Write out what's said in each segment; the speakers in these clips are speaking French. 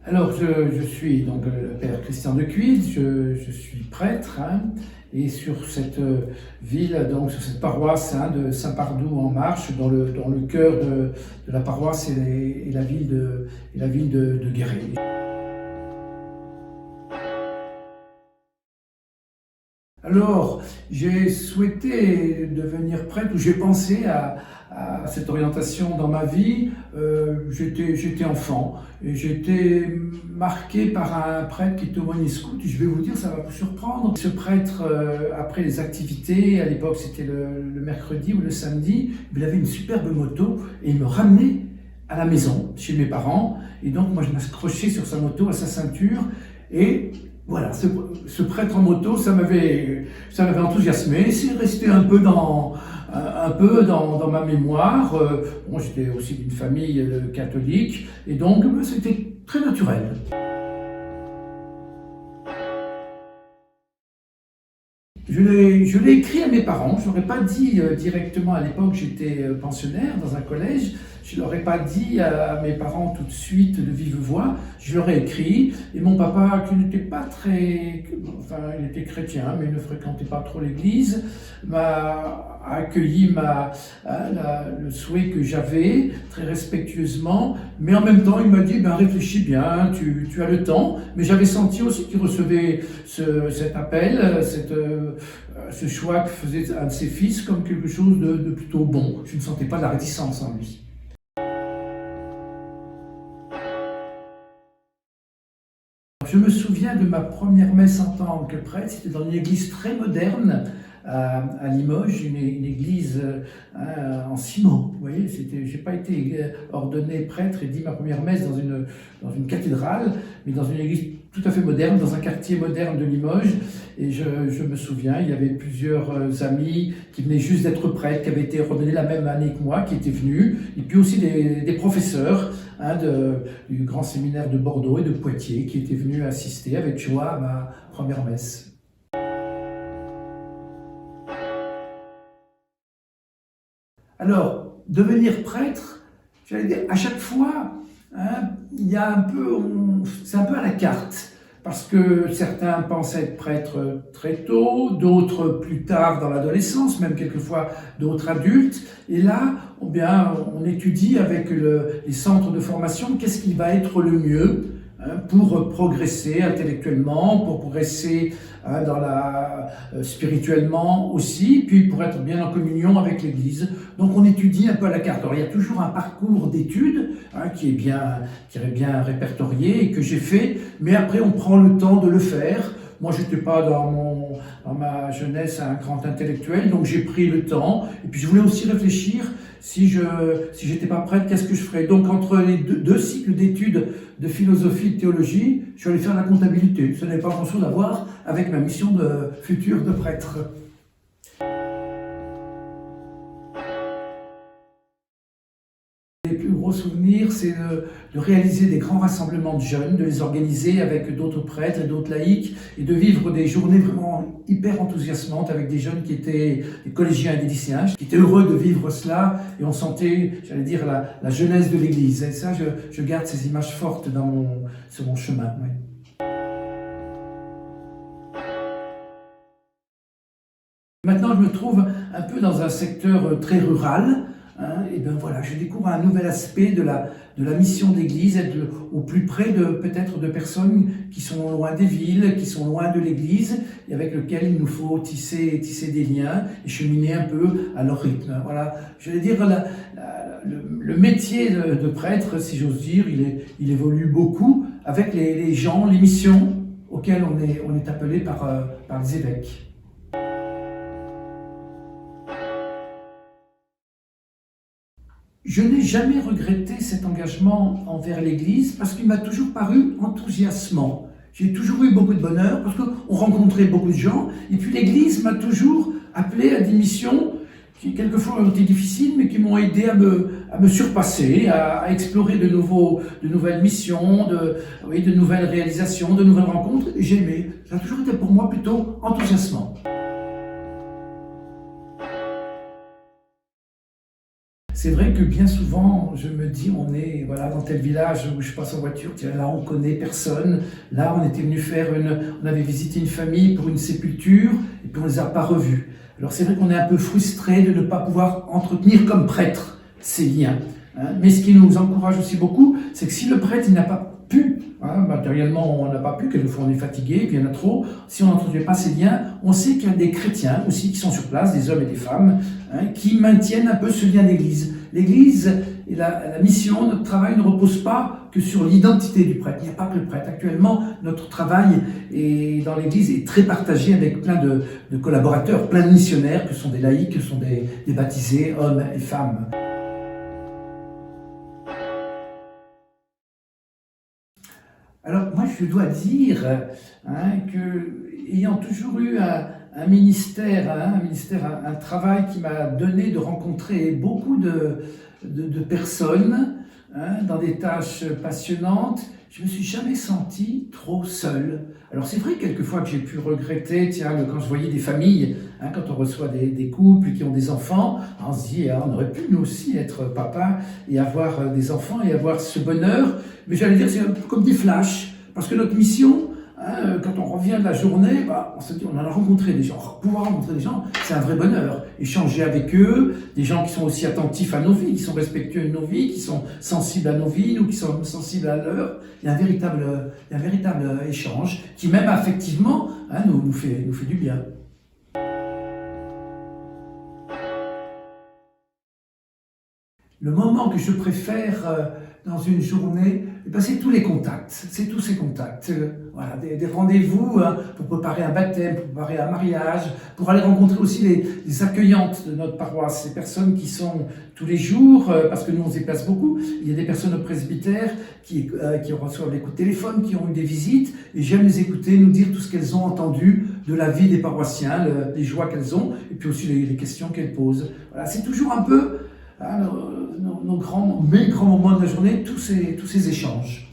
Alors, je suis donc le père Christian de Cuide, je suis prêtre, et sur cette ville, donc sur cette paroisse de Saint-Pardoux-en-Marche, dans le cœur de la paroisse et la ville de Guéret. Alors, j'ai souhaité devenir prêtre, ou j'ai pensé à cette orientation dans ma vie. J'étais enfant et j'étais marqué par un prêtre qui était aumônier-scout. Je vais vous dire, ça va vous surprendre. Ce prêtre, après les activités, à l'époque c'était le mercredi ou le samedi, il avait une superbe moto et il me ramenait à la maison, chez mes parents. Et donc moi je m'accrochais sur sa moto, à sa ceinture, et voilà, ce prêtre en moto, ça m'avait enthousiasmé. C'est resté un peu dans ma mémoire. Bon, j'étais aussi d'une famille catholique, et donc c'était très naturel. Je l'ai écrit à mes parents. Je leur ai pas dit directement à l'époque. J'étais pensionnaire dans un collège. Je leur ai pas dit à mes parents tout de suite de vive voix. Je leur ai écrit, et mon papa, qui n'était pas très, enfin, il était chrétien, mais il ne fréquentait pas trop l'église, m'a accueilli le souhait que j'avais très respectueusement, mais en même temps il m'a dit réfléchis bien, tu as le temps. Mais j'avais senti aussi qu'il recevait cet appel, ce choix que faisait un de ses fils, comme quelque chose de plutôt bon. Je ne sentais pas de la réticence en lui. Je me souviens de ma première messe en tant que prêtre. C'était dans une église très moderne à Limoges, une église en ciment. Vous voyez, j'ai pas été ordonné prêtre et dit ma première messe dans une cathédrale, mais dans une église tout à fait moderne, dans un quartier moderne de Limoges. Et je me souviens, il y avait plusieurs amis qui venaient juste d'être prêtres, qui avaient été ordonnés la même année que moi, qui étaient venus, et puis aussi des professeurs du grand séminaire de Bordeaux et de Poitiers, qui étaient venus assister avec joie à ma première messe. Alors, devenir prêtre, j'allais dire, à chaque fois, il y a c'est un peu à la carte, parce que certains pensent être prêtres très tôt, d'autres plus tard dans l'adolescence, même quelquefois d'autres adultes. Et là, on étudie avec les centres de formation qu'est-ce qui va être le mieux pour progresser intellectuellement, pour progresser spirituellement aussi, puis pour être bien en communion avec l'Église. Donc on étudie un peu à la carte. Alors il y a toujours un parcours d'études qui est bien répertorié et que j'ai fait, mais après on prend le temps de le faire. Moi, je n'étais pas dans ma jeunesse un grand intellectuel, donc j'ai pris le temps. Et puis je voulais aussi réfléchir, si j'étais pas prêtre, qu'est-ce que je ferais? Donc entre les deux cycles d'études de philosophie et de théologie, je suis allé faire la comptabilité. Ça n'avait pas grand-chose à voir avec ma mission de futur de prêtre. Les plus gros souvenirs, c'est de réaliser des grands rassemblements de jeunes, de les organiser avec d'autres prêtres et d'autres laïcs, et de vivre des journées vraiment hyper enthousiasmantes avec des jeunes qui étaient des collégiens et des lycéens, qui étaient heureux de vivre cela, et on sentait, j'allais dire, la jeunesse de l'Église. Et ça, je garde ces images fortes sur mon chemin. Oui. Maintenant, je me trouve un peu dans un secteur très rural. Et bien voilà, je découvre un nouvel aspect de la mission de l'Église, être au plus près peut-être de personnes qui sont loin des villes, qui sont loin de l'Église, et avec lesquelles il nous faut tisser des liens et cheminer un peu à leur rythme. Voilà, je vais dire, le métier de prêtre, si j'ose dire, il évolue beaucoup avec les gens, les missions auxquelles on est appelé par les évêques. Je n'ai jamais regretté cet engagement envers l'Église parce qu'il m'a toujours paru enthousiasmant. J'ai toujours eu beaucoup de bonheur parce qu'on rencontrait beaucoup de gens, et puis l'Église m'a toujours appelé à des missions qui quelquefois ont été difficiles, mais qui m'ont aidé à me surpasser, à explorer de nouvelles missions, de nouvelles réalisations, de nouvelles rencontres. J'ai aimé. Ça a toujours été pour moi plutôt enthousiasmant. C'est vrai que bien souvent, je me dis, on est voilà, dans tel village où je passe en voiture, tiens, là on connaît personne, là on était venu on avait visité une famille pour une sépulture, et puis on les a pas revus. Alors c'est vrai qu'on est un peu frustré de ne pas pouvoir entretenir comme prêtre ces liens. Hein. Mais ce qui nous encourage aussi beaucoup, c'est que si le prêtre il n'a pas pu, hein, matériellement on n'a pas pu, quelquefois on est fatigué, puis il y en a trop, si on n'entretient pas ces liens, on sait qu'il y a des chrétiens aussi qui sont sur place, des hommes et des femmes, hein, qui maintiennent un peu ce lien d'Église. L'Église et la mission, notre travail ne repose pas que sur l'identité du prêtre. Il n'y a pas que le prêtre. Actuellement, notre travail dans l'Église est très partagé avec plein de collaborateurs, plein de missionnaires, que sont des laïcs, que sont des baptisés, hommes et femmes. Alors moi je dois dire que ayant toujours eu un ministère, un travail qui m'a donné de rencontrer beaucoup de personnes dans des tâches passionnantes, je me suis jamais senti trop seul. Alors c'est vrai quelquefois que j'ai pu regretter, quand je voyais des familles, quand on reçoit des couples qui ont des enfants, on se dit on aurait pu nous aussi être papa et avoir des enfants et avoir ce bonheur. Mais j'allais dire c'est un peu comme des flashs, parce que notre mission, quand on revient de la journée, on se dit on a rencontré des gens. Pouvoir rencontrer des gens, c'est un vrai bonheur. Échanger avec eux, des gens qui sont aussi attentifs à nos vies, qui sont respectueux de nos vies, qui sont sensibles à nos vies, nous qui sommes sensibles à leur. Il y a un véritable échange qui même affectivement nous fait du bien. Le moment que je préfère dans une journée, c'est tous les contacts, c'est tous ces contacts. Voilà, des rendez-vous pour préparer un baptême, pour préparer un mariage, pour aller rencontrer aussi les accueillantes de notre paroisse, ces personnes qui sont tous les jours, parce que nous on se déplace beaucoup, il y a des personnes au presbytère qui reçoivent des coups de téléphone, qui ont eu des visites, et j'aime les écouter, nous dire tout ce qu'elles ont entendu de la vie des paroissiens, les joies qu'elles ont, et puis aussi les questions qu'elles posent. Voilà, c'est toujours un peu mes grands moments de la journée, tous ces échanges.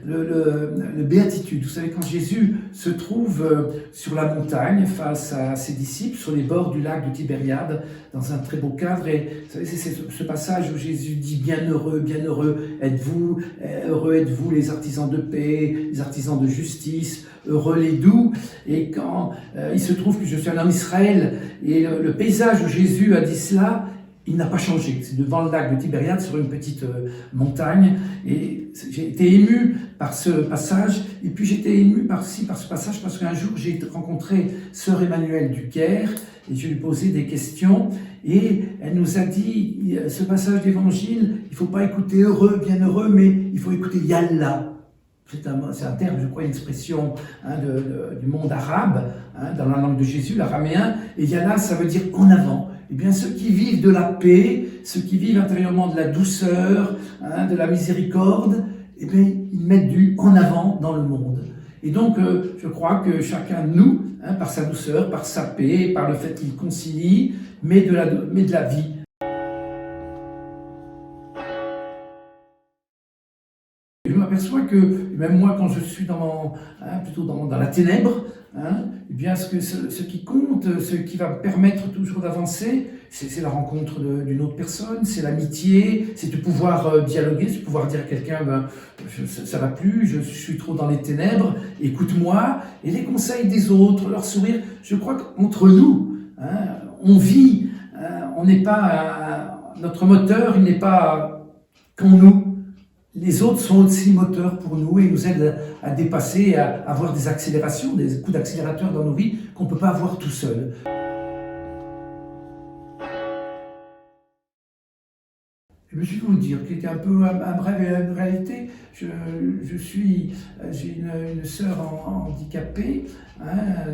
Le béatitude, vous savez, quand Jésus se trouve sur la montagne face à ses disciples, sur les bords du lac de Tibériade, dans un très beau cadre, et vous savez, c'est ce passage où Jésus dit « Bienheureux êtes-vous les artisans de paix, les artisans de justice, heureux les doux ». Et quand il se trouve que je suis allé en Israël, et le paysage où Jésus a dit cela, il n'a pas changé. C'est devant le lac de Tibériade, sur une petite montagne. Et j'ai été ému par ce passage. Et puis j'étais ému par ce passage parce qu'un jour j'ai rencontré sœur Emmanuelle du Caire et je lui ai posé des questions. Et elle nous a dit, ce passage d'évangile, il ne faut pas écouter heureux, bienheureux, mais il faut écouter Yallah. C'est un terme, je crois, une expression du monde arabe, dans la langue de Jésus, l'araméen. Et Yallah, ça veut dire en avant. Eh bien, ceux qui vivent de la paix, ceux qui vivent intérieurement de la douceur, de la miséricorde, eh bien, ils mettent du en avant dans le monde. Et donc, je crois que chacun de nous, par sa douceur, par sa paix, par le fait qu'il concilie, met de la vie. Je m'aperçois que, même moi, quand je suis plutôt dans la ténèbre, eh bien, ce qui compte, ce qui va me permettre toujours d'avancer, c'est la rencontre d'une autre personne, c'est l'amitié, c'est de pouvoir dialoguer, c'est de pouvoir dire à quelqu'un ça va plus, je suis trop dans les ténèbres, écoute-moi, et les conseils des autres, leur sourire. Je crois qu'entre nous, on vit, on n'est pas notre moteur, il n'est pas qu'en nous. Les autres sont aussi moteurs pour nous et nous aident à dépasser, à avoir des accélérations, des coups d'accélérateur dans nos vies qu'on ne peut pas avoir tout seul. Je me suis vous dire qu'il était un peu un rêve et une réalité. J'ai une sœur handicapée,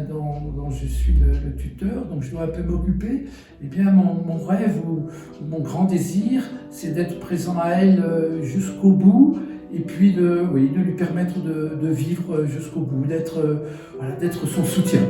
dont je suis le tuteur, donc je dois un peu m'occuper. Eh bien, mon rêve ou mon grand désir, c'est d'être présent à elle jusqu'au bout, et puis de lui permettre de vivre jusqu'au bout, d'être son soutien.